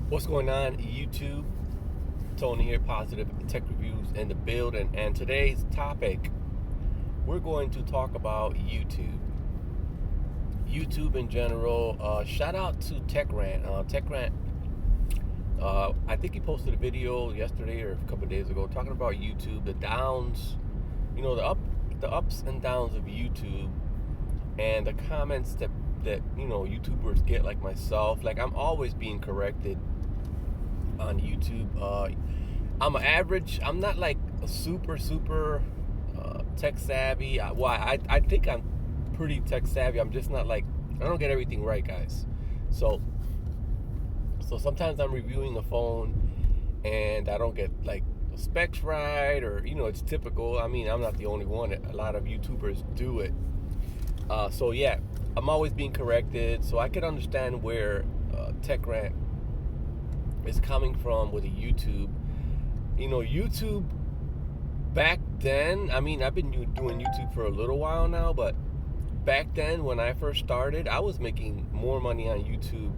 What's going on, YouTube? Tony here, Positive Tech Reviews in the building. And today's topic, we're going to talk about YouTube. YouTube in general. Shout out to Rant. Rant, I think he posted a video yesterday or a couple of days ago talking about YouTube, the downs, the ups and downs of YouTube, and the comments that YouTubers get, like myself. Like, I'm always being corrected on YouTube. I'm not like a super tech savvy. I think I'm pretty tech savvy. I'm just not like, I don't get everything right, guys. So sometimes I'm reviewing a phone and I don't get like the specs right, or it's typical. I mean, I'm not the only one. A lot of YouTubers do it. So yeah, I'm always being corrected. So I can understand where Tech Rant is coming from with a YouTube. YouTube back then, I mean, I've been doing YouTube for a little while now, but back then when I first started, I was making more money on YouTube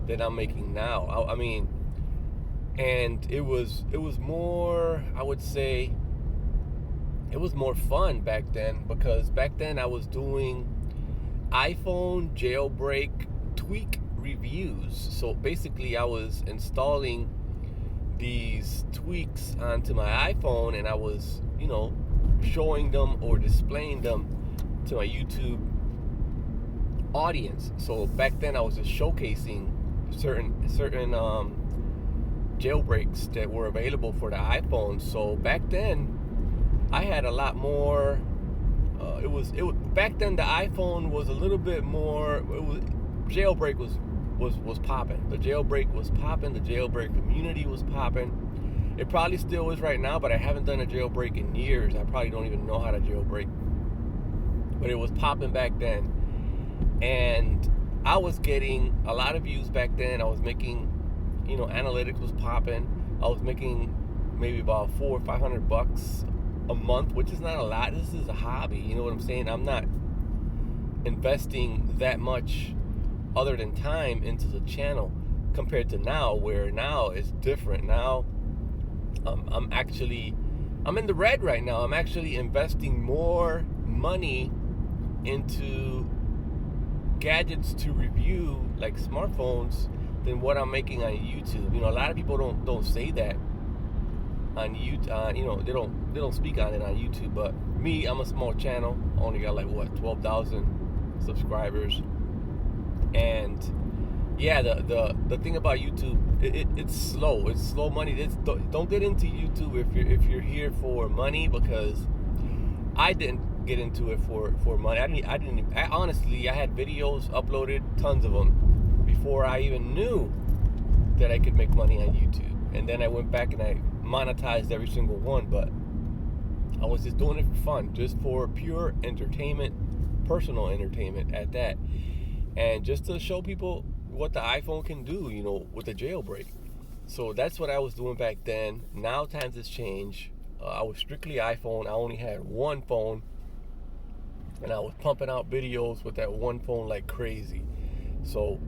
than I'm making now. I mean, and it was more, I would say, it was more fun back then, because back then I was doing iPhone jailbreak tweak reviews. So basically I was installing these tweaks onto my iPhone, and I was showing them or displaying them to my YouTube audience. So back then I was just showcasing certain jailbreaks that were available for the iPhone. So back then I had a lot more. It was back then the iPhone was a little bit more. Jailbreak was popping. The jailbreak was popping. The jailbreak community was popping. It probably still is right now, but I haven't done a jailbreak in years. I probably don't even know how to jailbreak. But it was popping back then, and I was getting a lot of views back then. I was making, analytics was popping. I was making maybe about $400 or $500 a month, which is not a lot. This is a hobby, you know what I'm saying? I'm not investing that much other than time into the channel compared to now, where now it's different. Now I'm in the red right now. I'm actually investing more money into gadgets to review, like smartphones, than what I'm making on YouTube. A lot of people don't say that on YouTube. They don't speak on it on YouTube. But me, I'm a small channel. I only got like 12,000 subscribers. And yeah, the thing about YouTube, it's slow. It's slow money. Don't get into YouTube if you're here for money, because I didn't get into it for money. I honestly, I had videos uploaded, tons of them, before I even knew that I could make money on YouTube. And then I went back and I monetized every single one, but I was just doing it for fun, just for pure entertainment, personal entertainment at that, and just to show people what the iPhone can do, with the jailbreak. So that's what I was doing back then. Now times has changed. I was strictly iPhone. I only had one phone, and I was pumping out videos with that one phone like crazy. So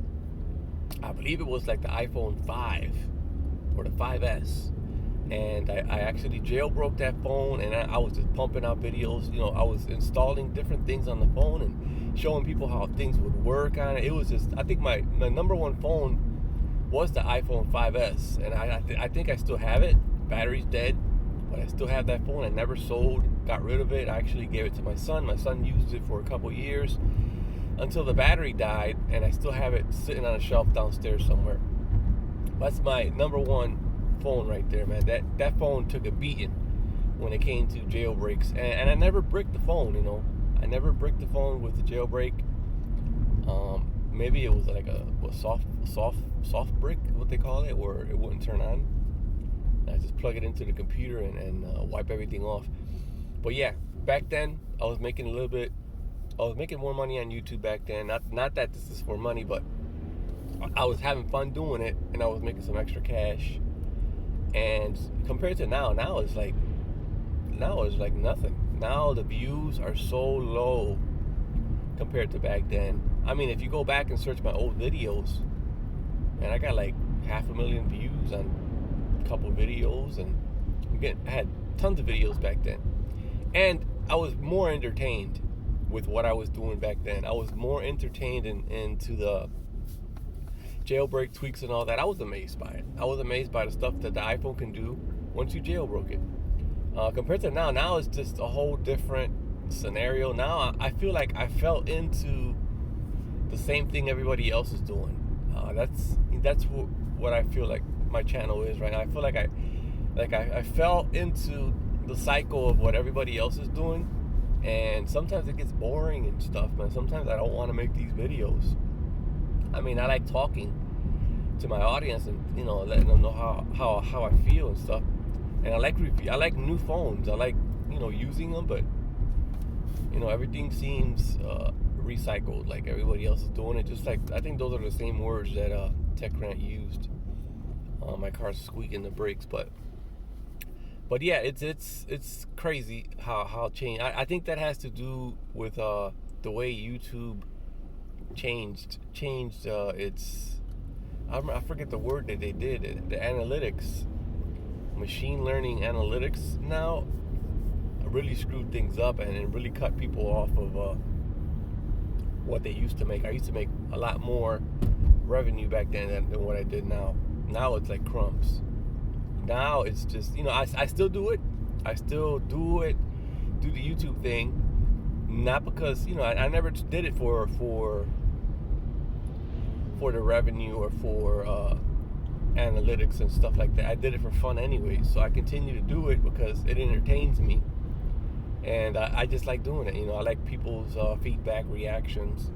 I believe it was like the iPhone 5 or the 5S. And I actually jailbroke that phone, and I was just pumping out videos. I was installing different things on the phone and showing people how things would work on it. It was just, I think my number one phone was the iPhone 5S, and I think I still have it. Battery's dead, but I still have that phone. I never sold, got rid of it. I actually gave it to my son. My son used it for a couple years until the battery died, and I still have it sitting on a shelf downstairs somewhere. That's my number one phone right there, man. That phone took a beating when it came to jailbreaks, and I never bricked the phone. I never bricked the phone with the jailbreak. Maybe it was like a soft brick, what they call it, where it wouldn't turn on. I just plug it into the computer and wipe everything off. But yeah, back then I was making more money on YouTube back then. Not that this is for money, but I was having fun doing it, and I was making some extra cash. And compared to now it's like nothing. Now the views are so low compared to back then. I mean, if you go back and search my old videos, man, I got like 500,000 views on a couple videos, and I had tons of videos back then, and I was more entertained with what I was doing back then. I was more entertained into the jailbreak tweaks and all that. I was amazed by it. I was amazed by the stuff that the iPhone can do once you jailbroke it. Compared to now it's just a whole different scenario. Now I feel like I fell into the same thing everybody else is doing. That's what I feel like my channel is right now. I feel like I fell into the cycle of what everybody else is doing, and sometimes it gets boring and stuff, man. Sometimes I don't want to make these videos. I mean, I like talking to my audience and, you know, letting them know how I feel and stuff. And I like new phones. I like, you know, using them, but, you know, everything seems recycled, like everybody else is doing it. Just like, I think those are the same words that Tech Rant used. My car's squeaking the brakes, but yeah, it's crazy how change. I think that has to do with the way YouTube changed its, I forget the word that they did, the analytics, machine learning analytics now really screwed things up, and it really cut people off of what they used to make. I used to make a lot more revenue back then than what I did now. Now it's like crumbs. Now it's just, you know, I still do it. I still do the YouTube thing, not because, you know, I never did it for the revenue or for analytics and stuff like that. I did it for fun anyway, so I continue to do it because it entertains me, and I just like doing it. You know, I like people's feedback, reactions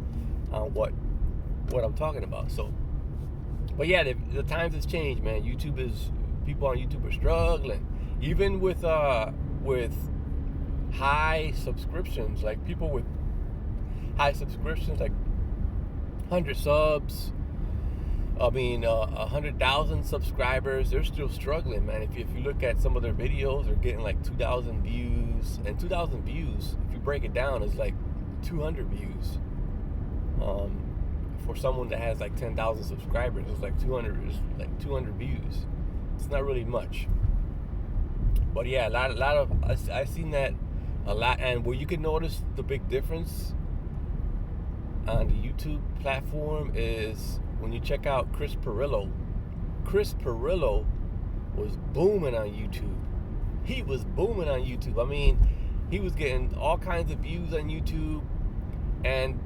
on what I'm talking about. So, but yeah, the times has changed, man. People on YouTube are struggling, even with high subscriptions. Like people with high subscriptions, like 100 subs. 100,000 subscribers, they're still struggling, man. If you look at some of their videos, they're getting like 2,000 views, and 2,000 views, if you break it down, is like 200 views. For someone that has like 10,000 subscribers, it's like 200 views. It's not really much, but yeah, a lot of I've seen that a lot. And where you can notice the big difference on the YouTube platform is when you check out Chris Pirillo. Chris Pirillo was booming on YouTube. He was booming on YouTube. I mean, he was getting all kinds of views on YouTube, and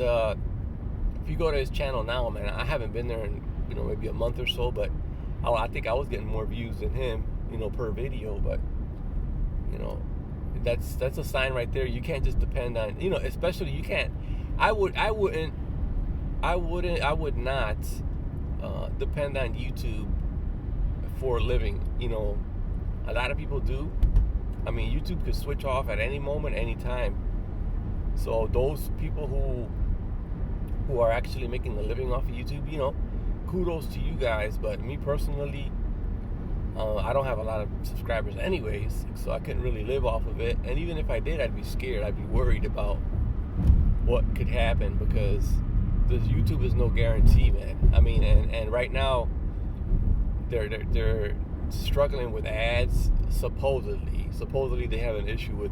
if you go to his channel now, man, I haven't been there in, you know, maybe a month or so, but I think I was getting more views than him, you know, per video. But, you know, that's a sign right there. You can't just depend on, you know, especially you can't. I would not depend on YouTube for a living. You know, a lot of people do. I mean, YouTube could switch off at any moment, any time. So those people who are actually making a living off of YouTube, you know, kudos to you guys. But me personally, I don't have a lot of subscribers anyways, so I couldn't really live off of it. And even if I did, I'd be scared. I'd be worried about what could happen, because this YouTube is no guarantee, man. I mean, and right now they're struggling with ads. Supposedly they have an issue with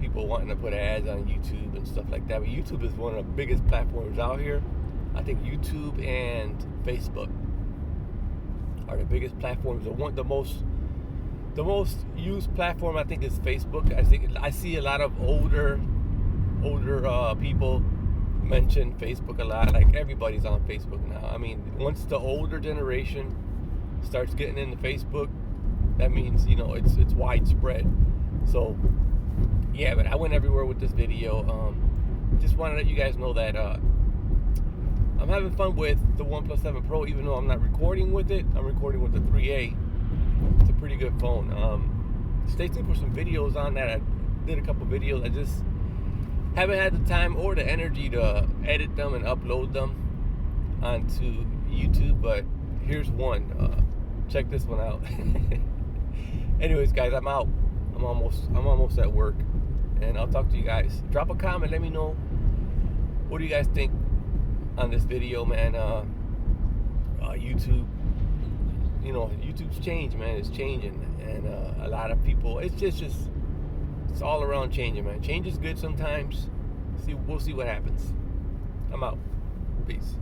people wanting to put ads on YouTube and stuff like that. But YouTube is one of the biggest platforms out here. I think YouTube and Facebook are the biggest platforms. The most used platform, I think, is Facebook. I see a lot of older people mention Facebook a lot. Like, everybody's on Facebook now. I mean, once the older generation starts getting into Facebook, that means, you know, it's widespread. So yeah, but I went everywhere with this video. Just want to let you guys know that I'm having fun with the OnePlus 7 Pro, even though I'm not recording with it. I'm recording with the 3A. It's a pretty good phone. Stay tuned for some videos on that. I did a couple videos. I just haven't had the time or the energy to edit them and upload them onto YouTube, but here's one. Check this one out. Anyways, guys, I'm out. I'm almost at work, and I'll talk to you guys. Drop a comment. Let me know, what do you guys think on this video, man? YouTube YouTube's changed, man. It's changing, and a lot of people. It's just it's all around changing, man. Change is good sometimes. We'll see what happens. I'm out. Peace.